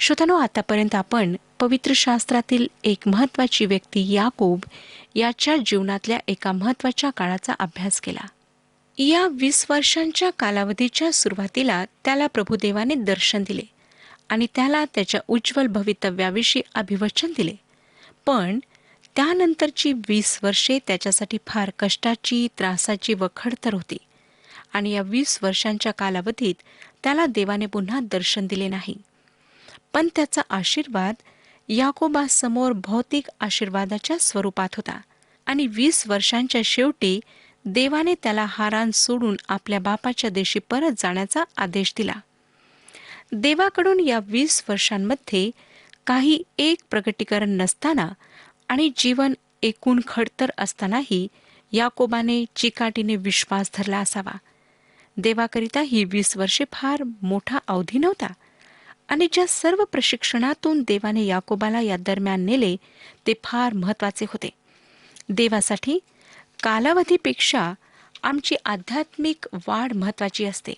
श्रोत्यानो, आतापर्यंत आपण पवित्र शास्त्रातील एक महत्त्वाची व्यक्ती याकोब याच्या जीवनातल्या एका महत्त्वाच्या काळाचा अभ्यास केला. या 20 वर्षांच्या कालावधीच्या सुरुवातीला त्याला प्रभुदेवाने दर्शन दिले आणि त्याला त्याच्या उज्ज्वल भवितव्याविषयी अभिवचन दिले. पण त्यानंतरची 20 वर्षे त्याच्यासाठी फार कष्टाची, त्रासाची व खडतर होती. आणि या 20 वर्षांच्या कालावधीत त्याला देवाने पुन्हा दर्शन दिले नाही. पण त्याचा आशीर्वाद याकोबासमोर भौतिक आशीर्वादाच्या स्वरूपात होता. आणि 20 वर्षांच्या शेवटी देवाने त्याला हारान सोडून आपल्या बापाच्या देशी परत जाण्याचा आदेश दिला. देवाकडून या 20 वर्षांमध्ये काही एक प्रगटीकरण नसताना आणि जीवन एकूण खडतर असतानाही याकोबाने चिकाटीने विश्वास धरला असावा. देवाकरिता ही 20 वर्षे फार मोठा अवधी नव्हता. आणि ज्या सर्व प्रशिक्षणातून देवाने याकोबाला या दरम्यान नेले ते फार महत्त्वाचे होते. देवासाठी कालावधीपेक्षा आमची आध्यात्मिक वाढ महत्त्वाची असते.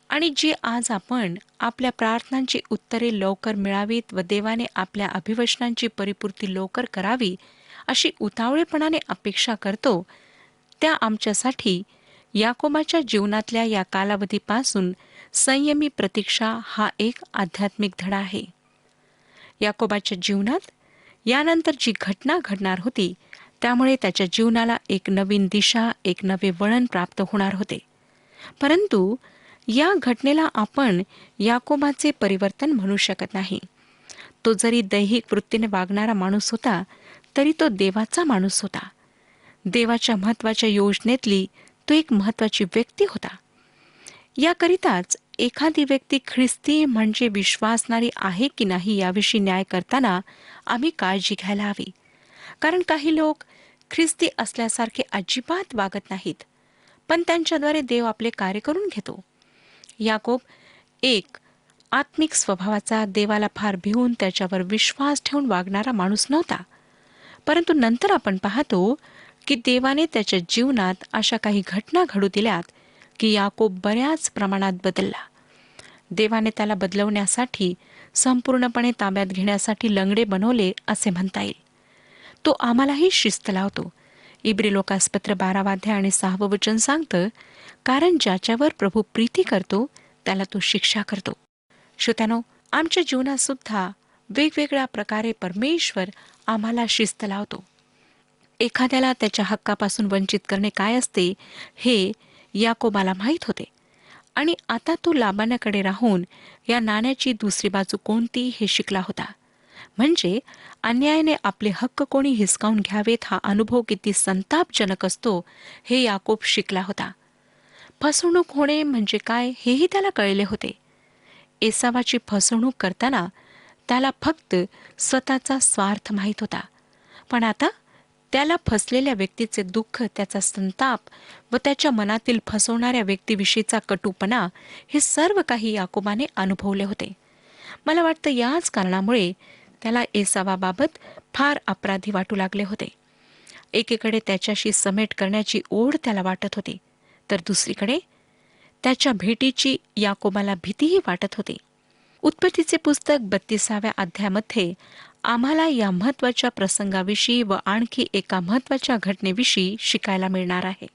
आणि जी आज आपण आपल्या प्रार्थनांची उत्तरे लवकर मिळावीत व देवाने आपल्या अभिवचनांची परिपूर्ती लवकर करावी अशी उतावळेपणाने अपेक्षा करतो, त्या आमच्यासाठी याकोबाच्या जीवनातल्या या कालावधीपासून संयमी प्रतीक्षा हा एक आध्यात्मिक धडा आहे. याकोबाच्या जीवनात यानंतर जी घटना घडणार होती त्यामुळे त्याच्या जीवनाला एक नवीन दिशा, एक नवे वळण प्राप्त होणार होते. परंतु या घटनेला आपण याकोबाचे परिवर्तन म्हणू शकत नाही. तो जरी दैहिक वृत्तीने वागणारा माणूस होता तरी तो देवाचा माणूस होता. देवाच्या महत्त्वाच्या योजनेतली तो एक महत्त्वाची व्यक्ती होता. याकरिताच एखादी व्यक्ती ख्रिस्ती म्हणजे विश्वासणारी आहे की नाही याविषयी न्याय करताना आम्ही काळजी घ्यायला हवी. कारण काही लोक ख्रिस्ती असल्यासारखे अजिबात वागत नाहीत, पण त्यांच्याद्वारे देव आपले कार्य करून घेतो. याकोब एक आत्मिक स्वभावाचा, देवाला फार भिवून त्याच्यावर विश्वास ठेवून वागणारा माणूस नव्हता. परंतु नंतर आपण पाहतो की देवाने त्याच्या जीवनात अशा काही घटना घडू दिल्यात की याकोब बऱ्याच प्रमाणात बदलला. देवाने त्याला बदलवण्यासाठी, संपूर्णपणे ताब्यात घेण्यासाठी लंगडे बनवले असे म्हणता येईल. तो आम्हालाही शिस्त लावतो. इब्री-लोकासपत्र 12 अध्याय आणि 6 वचन सांगतं, कारण ज्याच्यावर प्रभू प्रीती करतो त्याला तो शिक्षा करतो. श्रोत्यानो, आमच्या जीवनात सुद्धा वेगवेगळ्या प्रकारे परमेश्वर आम्हाला शिस्त लावतो. एखाद्याला त्याच्या हक्कापासून वंचित करणे काय असते हे याकोबाला माहीत होते. आणि आता तो लाबानाकडे राहून या नाण्याची दुसरी बाजू कोणती हे शिकला होता. म्हणजे अन्यायाने आपले हक्क कोणी हिसकावून घ्यावेत हा अनुभव किती संतापजनक असतो हे याकोब शिकला होता. फसवणूक होणे म्हणजे काय हेही त्याला कळले होते. एसावाची फसवणूक करताना त्याला फक्त स्वतःचा स्वार्थ माहीत होता. पण आता त्याला फसलेल्या व्यक्तीचे दुःख, त्याचा संताप व त्याच्या मनातील फसवणाऱ्या व्यक्तीविषयीचा कटुपणा हे सर्व काही याकोबाने अनुभवले होते. मला वाटतं याच कारणामुळे त्याला एसावाबाबत फार अपराधी वाटू लागले होते. एकीकडे त्याच्याशी समेट करण्याची ओढ त्याला वाटत होती, तर दुसरीकडे त्याच्या भेटीची याकोबाला भीतीही वाटत होती. उत्पत्तीचे पुस्तक 32व्या अध्यायामध्ये आम्हाला या महत्त्वाच्या प्रसंगाविषयी व आणखी एका महत्त्वाच्या घटनेविषयी शिकायला मिळणार आहे.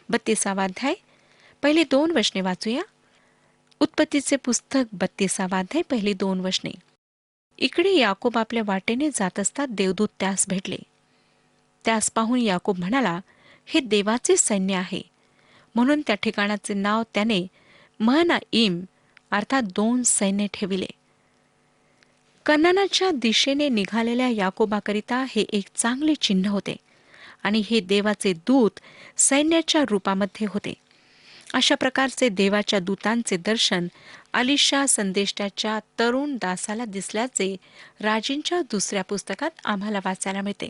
32वा अध्याय पहिली 2 वचने वाचूया. उत्पत्तीचे पुस्तक 32वा अध्याय पहिली 2 वचने. इकडे याकोब आपल्या वाटेने जात असता देवदूत त्यास भेटले. त्यास पाहून याकोब म्हणाला, हे देवाचे सैन्य आहे. म्हणून त्या ठिकाणाचे नाव त्याने महनाईम अर्थात 2 सैन्य ठेविले. कनानाच्या दिशेने निघालेल्या याकोबाकरिता हे एक चांगले चिन्ह होते आणि हे देवाचे दूत सैन्याच्या रूपामध्ये होते. अशा प्रकारचे देवाच्या दूतांचे दर्शन अलिशा संदेष्टाच्या तरुण दासाला दिसल्याचे राजींच्या 2ऱ्या पुस्तकात आम्हाला वाचायला मिळते.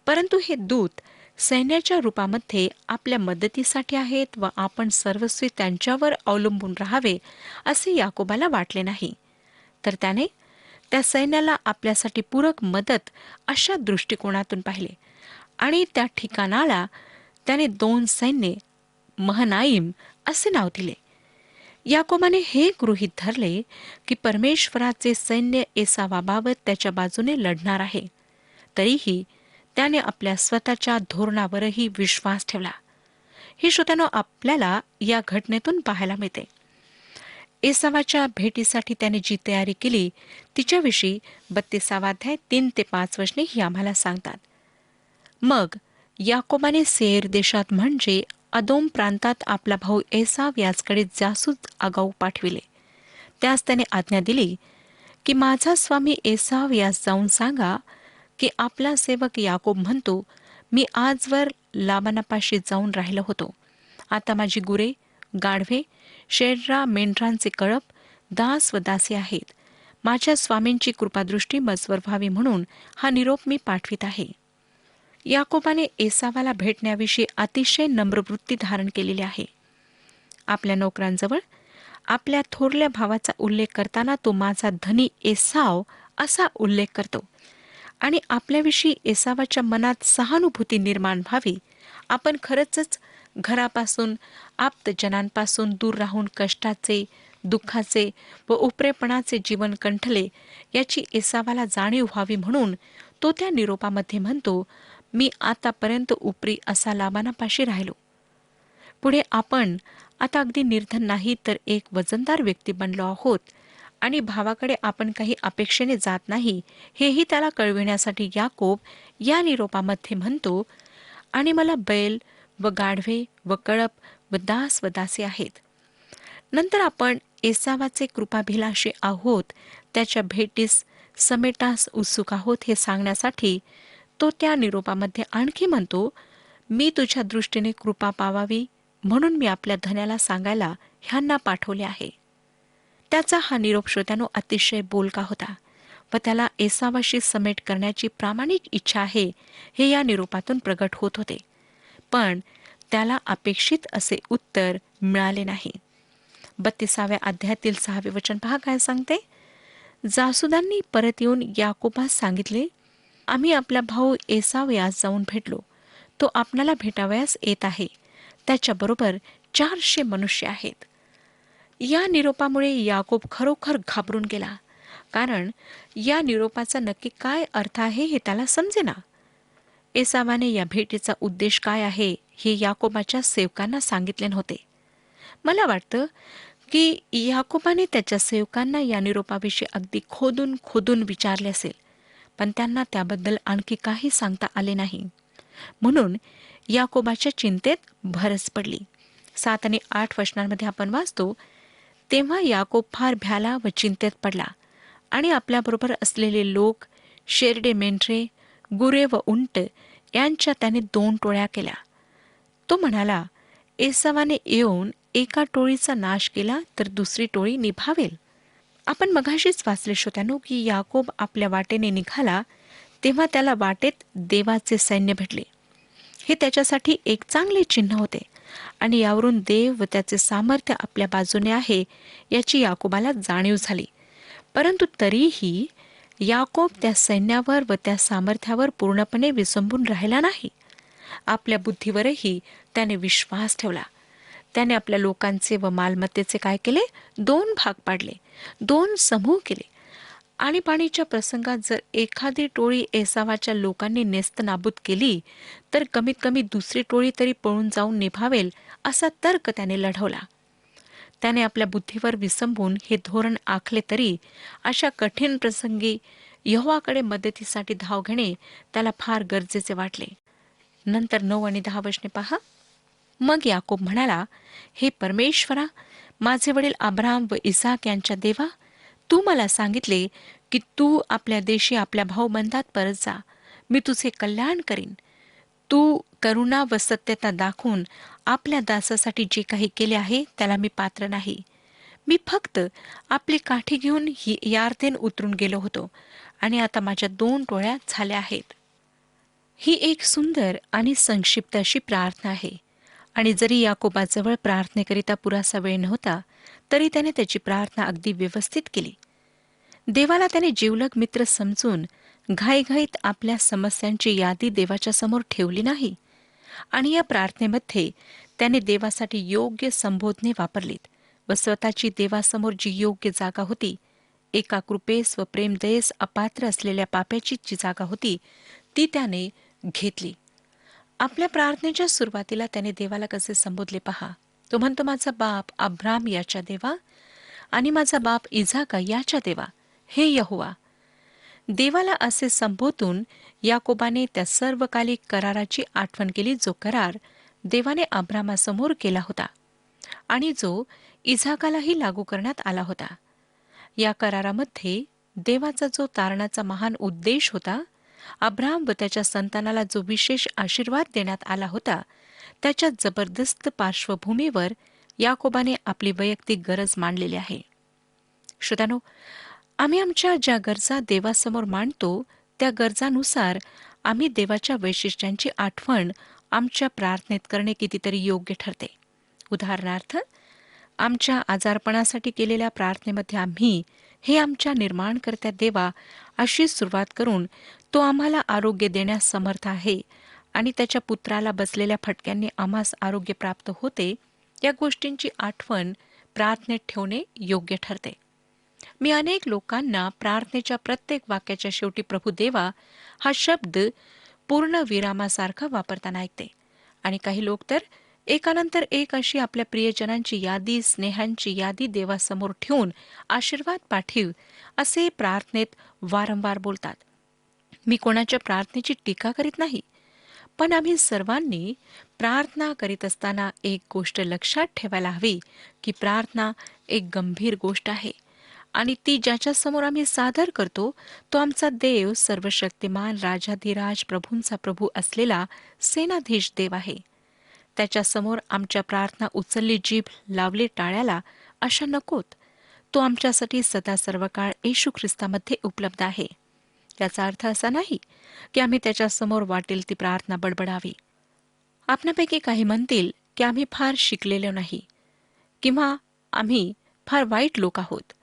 परंतु हे दूत सैन्याच्या रूपामध्ये आपल्या मदतीसाठी आहेत व आपण सर्वस्वी त्यांच्यावर अवलंबून राहावे असे याकोबाला वाटले नाही. तर त्याने त्या सैन्याला आपल्यासाठी पूरक मदत अशा दृष्टिकोनातून पाहिले आणि त्या ठिकाणाला त्याने 2 सैन्य महनाईम असे नाव दिले. याकोबाने हे गृहीत धरले की परमेश्वराचे सैन्य एसावाबाबत त्याच्या बाजूने लढणार आहे. तरीही त्याने आपल्या स्वतःच्या धोरणावरही विश्वास ठेवला. हे श्रोत्यानो, आपल्याला या घटनेतून पाहायला मिळते. एसावाच्या भेटीसाठी त्याने जी तयारी केली तिच्याविषयी 32 अध्याय 3 ते 5 वचने ही आम्हाला सांगतात. मग याकोबाने सेर देशात म्हणजे अदोम प्रांतात आपला भाऊ एसाव याचकडे जासूस आगाऊ पाठविले. त्यास त्याने आज्ञा दिली की माझा स्वामी एसाव यास जाऊन सांगा की आपला सेवक याकोब म्हणतो, मी आजवर लाबानापाशी जाऊन राहिलो होतो. आता माझी गुरे, गाढवे, शेरडा, मेंढरांचे कळप, दास व दासी आहेत. माझ्या स्वामींची कृपादृष्टी मजवर व्हावी म्हणून हा निरोप मी पाठवित आहे. याकोबाने एसावाला भेटण्याविषयी अतिशय नम्रवृत्ती धारण केलेली आहे. आपल्या नोकरांजवळ आपल्या थोरल्या भावाचा उल्लेख करताना तो माझा धनी एसाव असा उल्लेख करतो. आणि आपल्याविषयी एसावाच्या मनात सहानुभूती निर्माण व्हावी, आपण खरंच घरापासून, आप्तजनांपासून दूर राहून कष्टाचे, दुःखाचे व उपरेपणाचे जीवन कंठले याची एसावाला जाणीव व्हावी म्हणून तो त्या निरोपामध्ये म्हणतो, मी आतापर्यंत उपरी असा लाबानापाशी राहिलो. पुढे आपण आता अगदी निर्धन नाही तर एक वजनदार व्यक्ती बनलो आहोत आणि भावाकडे आपण काही अपेक्षेने जात नाही हेही त्याला कळविण्यासाठी याकोब या निरोपामध्ये म्हणतो, आणि मला बैल व गाढवे व कळप व दास व दासी आहेत. नंतर आपण एसावाचे कृपाभिलाषी आहोत, त्याच्या भेटीस समेटास उत्सुक आहोत हे सांगण्यासाठी तो त्या निरोपामध्ये आणखी म्हणतो, मी तुझ्या दृष्टीने कृपा पावावी म्हणून मी आपल्या धन्याला सांगायला ह्यांना पाठवले आहे. त्याचा हा निरोप श्रोत्यानो अतिशय बोलका होता व त्याला एसावाशी समेट करण्याची प्रामाणिक इच्छा आहे हे या निरोपातून प्रगट होत होते. पण त्याला अपेक्षित असे उत्तर मिळाले नाही. 32व्या अध्यायातील 6वे वचन पहा काय सांगते. जासुदांनी परत येऊन याकोबास सांगितले, आम्ही आपला भाऊ एसाव यास जाऊन भेटलो. तो आपणाला भेटावयास येत आहे. त्याच्याबरोबर 400 मनुष्य आहेत. या निरोपामुळे याकोब खरोखर घाबरून गेला, कारण या निरोपाचा नक्की काय अर्थ आहे हे त्याला समजेना. एसावाने या भेटीचा उद्देश काय आहे हे याकोबाच्या सेवकांना सांगितले नव्हते. मला वाटतं की याकोबाने त्याच्या सेवकांना या निरोपाविषयी अगदी खोदून खोदून विचारले असेल, पण त्यांना त्याबद्दल आणखी काही सांगता आले नाही. म्हणून याकोबाच्या चिंतेत भरच पडली. 7 आणि 8 वचनांमध्ये आपण वाचतो, तेव्हा याकोब फार भ्याला व चिंतेत पडला आणि आपल्याबरोबर असलेले लोक, शेरडे, मेंढरे, गुरे व उंट यांच्या त्याने 2 टोळ्या केल्या. तो म्हणाला, एसावाने येऊन एका टोळीचा नाश केला तर दुसरी टोळी निभावेल. आपण मघाशीच वाचले श्रोत्यानो की याकोब आपल्या वाटेने निघाला तेव्हा त्याला वाटेत देवाचे सैन्य भेटले. हे त्याच्यासाठी एक चांगले चिन्ह होते आणि यावरून देव व त्याचे सामर्थ्य आपल्या बाजूने आहे याची याकोबाला जाणीव झाली. परंतु तरीही याकोब त्या सैन्यावर व त्या सामर्थ्यावर पूर्णपणे विसंबून राहिला नाही. आपल्या बुद्धीवरही त्याने विश्वास ठेवला. त्याने आपल्या लोकांचे व मालमत्तेचे काय केले? 2 भाग पाडले, 2 समूह केले. आणीबाणीच्या प्रसंगात जर एखादी टोळी एसावाच्या लोकांनी नेस्तनाबूत केली तर कमीत कमी दुसरी टोळी तरी पळून जाऊन निभावेल असा तर्क त्याने लढवला. त्याने आपल्या बुद्धीवर विसंबून हे धोरण आखले तरी अशा कठीण प्रसंगी यहोवाकडे मदतीसाठी धाव घेणे त्याला फार गरजेचे वाटले. नंतर 9 आणि 10 वचने पहा. मग याकोब म्हणाला, हे परमेश्वरा, माझे वडील अब्राहम व इसाक यांच्या देवा, तू मला सांगितले की तू आपल्या देशी आपल्या भाऊबंधात परत जा, मी तुझे कल्याण करीन. तू करुणा व सत्यता दाखवून आपल्या दासासाठी जे काही केले आहे त्याला मी पात्र नाही. मी फक्त आपली काठी घेऊन ही यार्देन उतरून गेलो होतो आणि आता माझ्या 2 टोळ्या झाल्या आहेत. ही एक सुंदर आणि संक्षिप्त अशी प्रार्थना आहे आणि जरी याकोबाजवळ प्रार्थनेकरिता पुरासा वेळ नव्हता तरी त्याने त्याची प्रार्थना अगदी व्यवस्थित केली. देवाला त्याने जिवलग मित्र समजून घाईघाईत आपल्या समस्यांची यादी देवाच्या समोर ठेवली नाही आणि या प्रार्थनेमध्ये त्याने देवासाठी योग्य संबोधने वापरलीत व स्वतःची देवासमोर जी योग्य जागा होती, एका कृपेस व प्रेमदयेस अपात्र असलेल्या पाप्याची जी जागा होती, ती त्याने घेतली. आपल्या प्रार्थनेच्या सुरुवातीला त्याने देवाला कसे संबोधले पहा. तो म्हणतो, माझा बाप अब्राम याच्या देवा आणि माझा बाप इझाका याच्या देवा, हे यहोवा. देवाला असे संबोधून याकोबाने त्या सर्वकालिक कराराची आठवण केली, जो करार देवाने अब्रामासमोर केला होता आणि जो इझाकालाही लागू करण्यात आला होता. या करारामध्ये देवाचा जो तारणाचा महान उद्देश होता, अब्राम व त्याच्या संतानाला जो विशेष आशीर्वाद देण्यात आला होता, त्याच्या जबरदस्त पार्श्वभूमीवर याकोबाने आपली वैयक्तिक गरज मांडलेली आहे. श्रोत्यानो, आम्ही आमच्या ज्या गरजा देवासमोर मांडतो, त्या गरजानुसार आम्ही देवाच्या वैशिष्ट्यांची आठवण आमच्या प्रार्थनेत करणे कितीतरी योग्य ठरते. उदाहरणार्थ, आमच्या आजारपणासाठी केलेल्या प्रार्थनेमध्ये आम्ही हे आमच्या निर्माणकर्त्या देवा अशी सुरुवात करून, तो आम्हाला आरोग्य देण्यास समर्थ आहे आणि त्याच्या पुत्राला बसलेल्या फटक्यांनी आम्हास आरोग्य प्राप्त होते, या गोष्टींची आठवण प्रार्थनेत ठेवणे योग्य ठरते. मी अनेक लोकांना प्रार्थनेच्या प्रत्येक वाक्याच्या शेवटी प्रभू देवा हा शब्द पूर्ण विरामासारखा वापरताना ऐकते. आणि काही लोक तर एकानंतर एक अशी आपल्या प्रियजनांची यादी, स्नेहांची यादी देवासमोर ठेवून आशीर्वाद पाठीव असे प्रार्थनेत वारंवार बोलतात. मी कोणाच्या प्रार्थनेची टीका करीत नाही, पण आम्ही सर्वांनी प्रार्थना करीत असताना एक गोष्ट लक्षात ठेवायला हवी की प्रार्थना एक गंभीर गोष्ट आहे आणि ती ज्याच्यासमोर आम्ही सादर करतो, तो आमचा देव, सर्वशक्तिमान, राजाधिराज, प्रभूंचा प्रभू असलेला सेनाधीश देव आहे. त्याच्यासमोर आमच्या प्रार्थना उचलली जीभ, लावली टाळ्याला अशा नकोत. तो आमच्यासाठी सदा सर्वकाळ येशू ख्रिस्तामध्ये उपलब्ध आहे. याचा अर्थ असा नाही की आम्ही त्याच्यासमोर वाटेल ती प्रार्थना बडबडावी. आपणापैकी काही म्हणतील की आम्ही फार शिकलेलो नाही किंवा आम्ही फार वाईट लोक आहोत,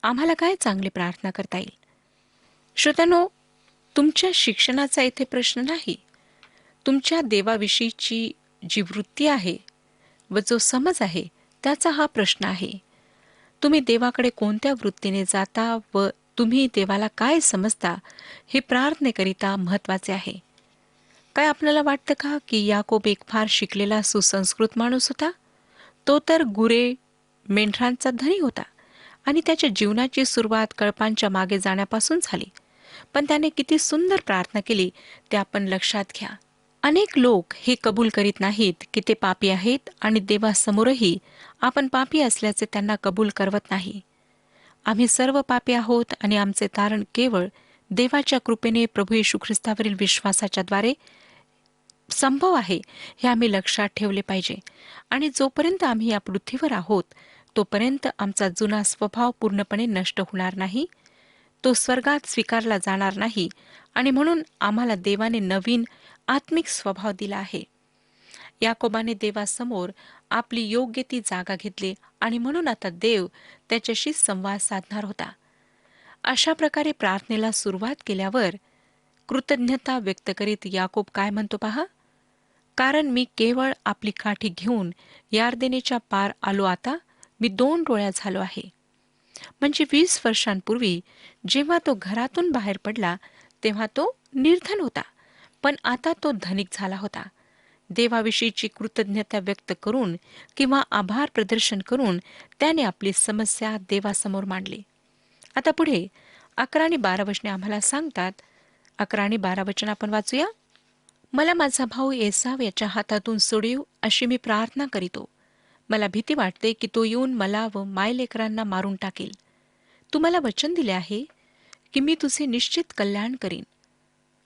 आम्हाला काय चांगली प्रार्थना करता येईल. श्रोत्यानो, तुमच्या शिक्षणाचा इथे प्रश्न नाही. तुमच्या देवाविषयीची जी वृत्ती आहे व जो समज आहे, त्याचा हा प्रश्न आहे. तुम्ही देवाकडे कोणत्या वृत्तीने जाता व तुम्ही देवाला काय समजता, हे प्रार्थनेकरिता महत्वाचे आहे. काय आपल्याला वाटतं का की याकोब एक फार शिकलेला, सुसंस्कृत माणूस होता? तो तर गुरे मेंढरांचा धनी होता आणि त्याच्या जीवनाची सुरुवात कळपांच्या मागे जाण्यापासून झाली. पण त्याने किती सुंदर प्रार्थना केली ते आपण लक्षात घ्या. अनेक लोक हे कबूल करीत नाहीत की ते पापी आहेत आणि देवासमोरही आपण पापी असल्याचे त्यांना कबूल करवत नाही. आम्ही सर्व पापी आहोत आणि आमचे तारण केवळ देवाच्या कृपेने प्रभू येशू ख्रिस्तावरील विश्वासाच्या द्वारे संभव आहे, हे आम्ही लक्षात ठेवले पाहिजे. आणि जोपर्यंत आम्ही या पृथ्वीवर आहोत, तोपर्यंत आमचा जुना स्वभाव पूर्णपणे नष्ट होणार नाही, तो स्वर्गात स्वीकारला जाणार नाही आणि म्हणून आम्हाला देवाने नवीन आत्मिक स्वभाव दिला आहे. याकोबाने देवासमोर आपली योग्य ती जागा घेतली आणि म्हणून आता देव त्याच्याशी संवाद साधणार होता. अशा प्रकारे प्रार्थनेला सुरुवात केल्यावर कृतज्ञता व्यक्त करीत याकोब काय म्हणतो पहा. कारण मी केवळ आपली काठी घेऊन यार्देनेच्या पार आलो, आता मी 2 डोळ्या झालो आहे. म्हणजे 20 वर्षांपूर्वी जेव्हा तो घरातून बाहेर पडला तेव्हा तो निर्धन होता, पण आता तो धनिक झाला होता. देवाविषयीची कृतज्ञता व्यक्त करून किंवा आभार प्रदर्शन करून त्याने आपली समस्या देवासमोर मांडली. आता पुढे 11 आणि 12 वचने आम्हाला सांगतात. 11 आणि 12 वचन आपण वाचूया. मला माझा भाऊ एसाव याच्या हातातून सोडवू अशी मी प्रार्थना करीतो. मला भीती वाटते की तो येऊन मला व मायलेकरांना मारून टाकेल. तू मला वचन दिले आहे की मी तुझे निश्चित कल्याण करीन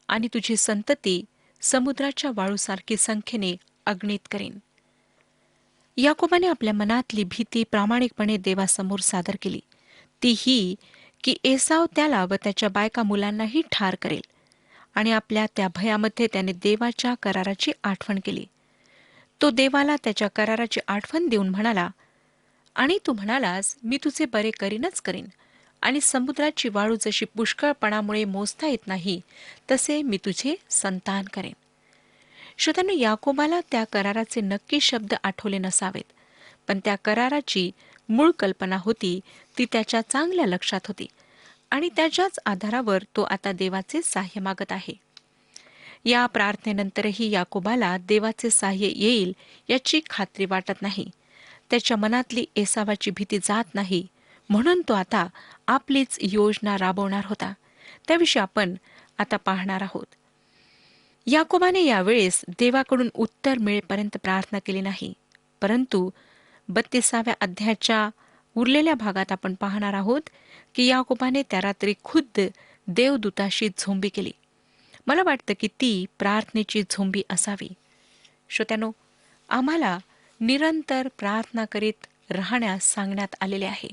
आणि तुझी संतती समुद्राच्या वाळूसारखी संख्येने अगणित करीन. याकोबाने आपल्या मनातली भीती प्रामाणिकपणे देवासमोर सादर केली. ती ही की एसाव त्याला व त्याच्या बायका मुलांनाही ठार करेल. आणि आपल्या त्या भयामध्ये त्याने देवाच्या कराराची आठवण केली. तो देवाला त्याच्या कराराची आठवण देऊन म्हणाला, आणि तू म्हणालास मी तुझे बरे करीनच करीन आणि समुद्राची वाळू जशी पुष्कळपणामुळे मोजता येत नाही, तसे मी तुझे संतान करेन. श्रोत्यांनो, याकोबाला त्या कराराचे नक्की शब्द आठवले नसावेत, पण त्या कराराची मूळ कल्पना होती ती त्याच्या चांगल्या लक्षात होती आणि त्याच्याच आधारावर तो आता देवाचे सहाय्य मागत आहे. या प्रार्थनेनंतरही याकोबाला देवाचे सहाय्य येईल याची खात्री वाटत नाही. त्याच्या मनातली एसावाची भीती जात नाही, म्हणून तो आता आपलीच योजना राबवणार होता. त्याविषयी आपण आता पाहणार आहोत. याकोबाने यावेळेस देवाकडून उत्तर मिळेपर्यंत प्रार्थना केली नाही, परंतु 32व्या अध्यायाच्या उरलेल्या भागात आपण पाहणार आहोत की याकोबाने त्या रात्री खुद्द देवदूताशी झोंबी केली. मला वाटतं की ती प्रार्थनेची झोंबी असावी. श्रोत्यानो, आम्हाला निरंतर प्रार्थना करीत राहण्यास सांगण्यात आलेले आहे.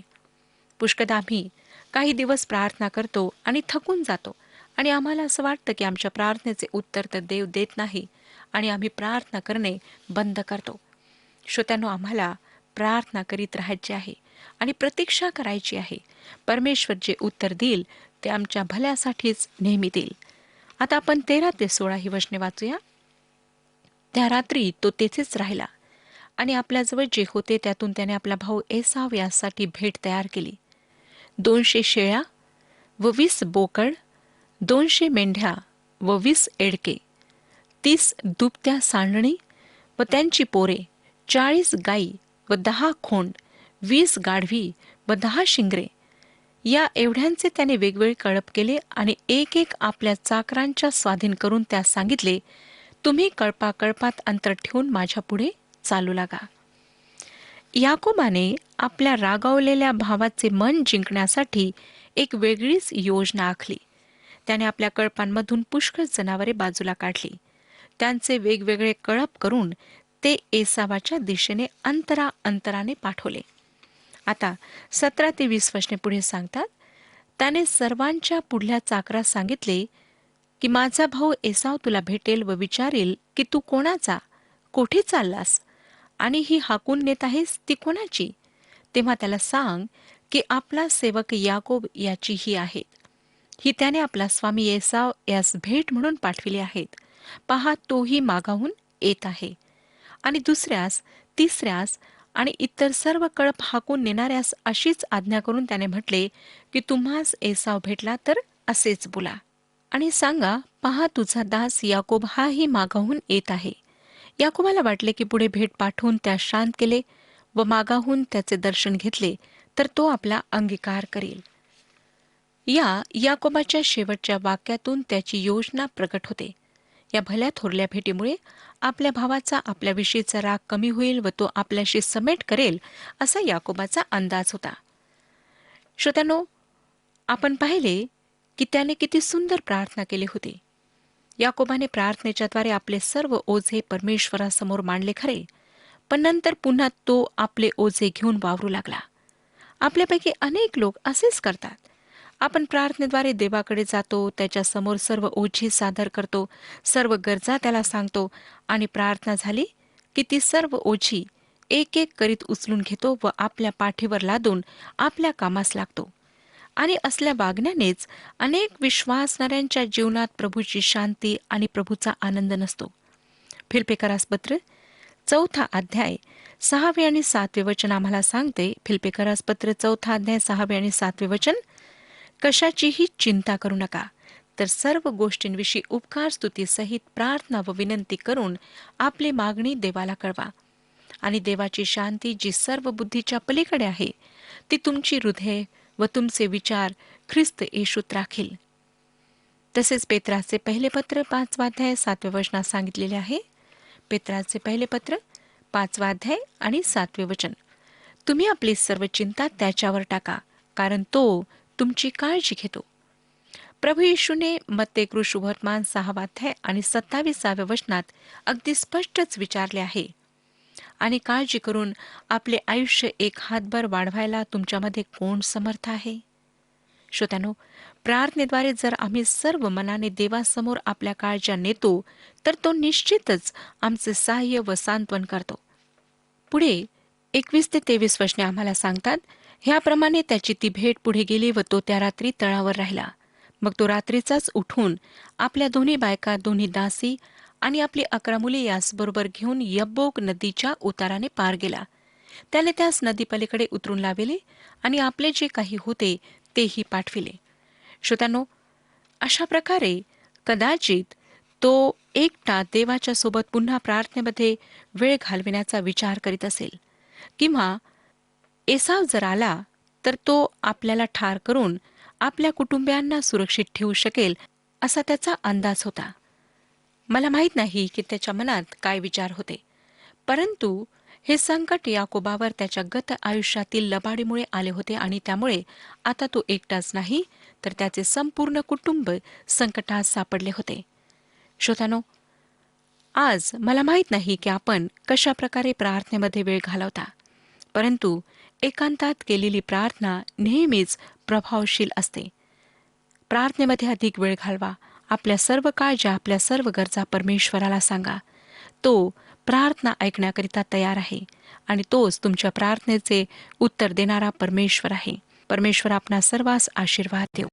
पुष्कदा आम्ही काही दिवस प्रार्थना करतो आणि थकून जातो आणि आम्हाला असं वाटतं की आमच्या प्रार्थनेचे उत्तर तर देव देत नाही आणि आम्ही प्रार्थना करणे बंद करतो. श्रोत्यानो, आम्हाला प्रार्थना करीत राहायची आहे आणि प्रतीक्षा करायची आहे. परमेश्वर जे उत्तर देईल ते आमच्या भल्यासाठीच नेहमी देईल. आता आपण 13 ते 16 ही वचने वाचूया. त्या रात्री तो तेथेच राहिला आणि आपल्याजवळ जे होते त्यातून त्याने आपला भाऊ एसाव यासाठी भेट तयार केली. 200 शेळ्या व 20 बोकड, 200 मेंढ्या व 20 एडके, 30 दुभत्या सांडणी व त्यांची पोरे, 40 गाई व 10 खोंड, 20 गाढवी व 10 शिंगरे, या एवढ्यांचे त्याने वेगवेगळे कळप केले आणि एक एक आपल्या चाकरांच्या स्वाधीन करून त्यास सांगितले, तुम्ही कळपाकळपात अंतर ठेवून माझ्या पुढे चालू लागा. याकोबाने आपल्या रागावलेल्या भावाचे मन जिंकण्यासाठी एक वेगळीच योजना आखली. त्याने आपल्या कळपांमधून पुष्कळ जनावरे बाजूला काढली. त्यांचे वेगवेगळे कळप करून ते एसावाच्या दिशेने अंतराने पाठवले. आता 17 ते 20 वचने पुढे सांगतात, त्याने सर्वांच्या पुढल्या चाकरास सांगितले की माझा भाऊ एसाव तुला भेटेल व विचारेल की तू कोणाचा, कोठे चाललास आणि ही हाकून नेत आहेस ती कोणाची. तेव्हा त्याला सांग की आपला सेवक याकोब याची ही आहेत. ही त्याने आपला स्वामी एसाव यास भेट म्हणून पाठविली आहेत. पहा, तोही मागाहून येत आहे. आणि दुसऱ्यास, तिसऱ्यास आणि इतर सर्व कळप हाकून नेणाऱ्यास अशीच आज्ञा करून त्याने म्हटले की तुम्हास एसाव भेटला तर असेच बोला आणि सांगा, पहा तुझा दास याकोब हाही मागाहून येत आहे. याकोबाला वाटले की पुढे भेट पाठवून त्यास शांत केले व मागाहून त्याचे दर्शन घेतले तर तो आपला अंगीकार करेल. या याकोबाच्या शेवटच्या वाक्यातून त्याची योजना प्रकट होते. या भल्या थोरल्या भेटीमुळे आपल्या भावाचा आपल्याविषयीचा राग कमी होईल व तो आपल्याशी समेट करेल असा याकोबाचा अंदाज होता. श्रोत्यानो, आपण पाहिले की त्याने किती सुंदर प्रार्थना केली होती. याकोबाने प्रार्थनेच्याद्वारे आपले सर्व ओझे परमेश्वरासमोर मांडले खरे, पण नंतर पुन्हा तो आपले ओझे घेऊन वावरू लागला. आपल्यापैकी अनेक लोक असेच करतात. आपण प्रार्थनेद्वारे देवाकडे जातो, त्याच्यासमोर सर्व ओझी सादर करतो, सर्व गरजा त्याला सांगतो आणि प्रार्थना झाली की ती सर्व ओझी एक एक करीत उचलून घेतो व आपल्या पाठीवर लादून आपल्या कामास लागतो. आणि असल्या वागण्यानेच अनेक विश्वासणाऱ्यांच्या जीवनात प्रभूची शांती आणि प्रभूचा आनंद नसतो. फिलिप्पियरास पत्र 4 अध्याय 6 आणि 7 वचन आम्हाला सांगते. फिलिप्पियरास पत्र 4 अध्याय 6 आणि 7 वचन, कशाचीही चिंता करू नका, तर सर्व गोष्टींविषयी उपकार स्तुती सहित प्रार्थना व विनंती करून आपली मागणी देवाला कळवा आणि देवाची शांती जी सर्व बुद्धीच्या पलीकडे आहे ती तुमची हृदय व तुमचे विचार ख्रिस्त येशूत राखील. तसेच पेत्राचे पहिले पत्र 5 अध्याय 7 वचनात सांगितलेले आहे. पेत्राचे पहिले पत्र 5 अध्याय आणि 7 वचन, तुम्ही आपली सर्व चिंता त्याच्यावर टाका, कारण तो तुमची काळजी घेतो. प्रभू येशूने मत्ते शुभवर्तमान 6 अध्याय आणि 27 वचनात अगदी स्पष्टच विचारले आहे, आणि काळजी करून आपले आयुष्य एक हातभर वाढवायला तुमच्यामध्ये कोण समर्थ आहे. श्रोत्यानो, प्रार्थनेद्वारे जर आम्ही सर्व मनाने देवासमोर आपल्या काळज्या नेतो तर तो निश्चितच आमचे सहाय्य व सांत्वन करतो. पुढे 21 ते 23 वचने आम्हाला सांगतात, ह्याप्रमाणे त्याची ती भेट पुढे गेली व तो त्या रात्री तळावर राहिला. मग तो रात्रीचाच उठून आपल्या दोन्ही बायका, दोन्ही दासी आणि आपली 11 मुले याचबरोबर घेऊन यब्बोक नदीच्या उताराने पार गेला. त्याने त्यास नदीपलीकडे उतरून लाविले आणि आपले जे काही होते तेही पाठविले. श्रोत्यांनो, अशा प्रकारे कदाचित तो एकटा देवाच्या सोबत पुन्हा प्रार्थनेमध्ये वेळ घालविण्याचा विचार करीत असेल, किंवा एसाव जर आला तर तो आपल्याला ठार करून आपल्या कुटुंबियांना सुरक्षित ठेवू शकेल असा त्याचा अंदाज होता. मला माहीत नाही की त्याच्या मनात काय विचार होते, परंतु हे संकट याकोबावर त्याच्या गत आयुष्यातील लबाडीमुळे आले होते आणि त्यामुळे आता तो एकटाच नाही तर त्याचे संपूर्ण कुटुंब संकटात सापडले होते. श्रोत्यानो, आज मला माहीत नाही की आपण कशा प्रकारे प्रार्थनेमध्ये वेळ घालवता, परंतु एकांतात केलेली प्रार्थना नेहमीच प्रभावशील असते. प्रार्थनेमध्ये अधिक वेळ घालवा. आपल्या सर्व काळज्या, आपल्या सर्व गरजा परमेश्वराला सांगा. तो प्रार्थना ऐकण्याकरिता तयार आहे आणि तोच तुमच्या प्रार्थनेचे उत्तर देणारा परमेश्वर आहे. परमेश्वर आपणा सर्वांस आशीर्वाद देव.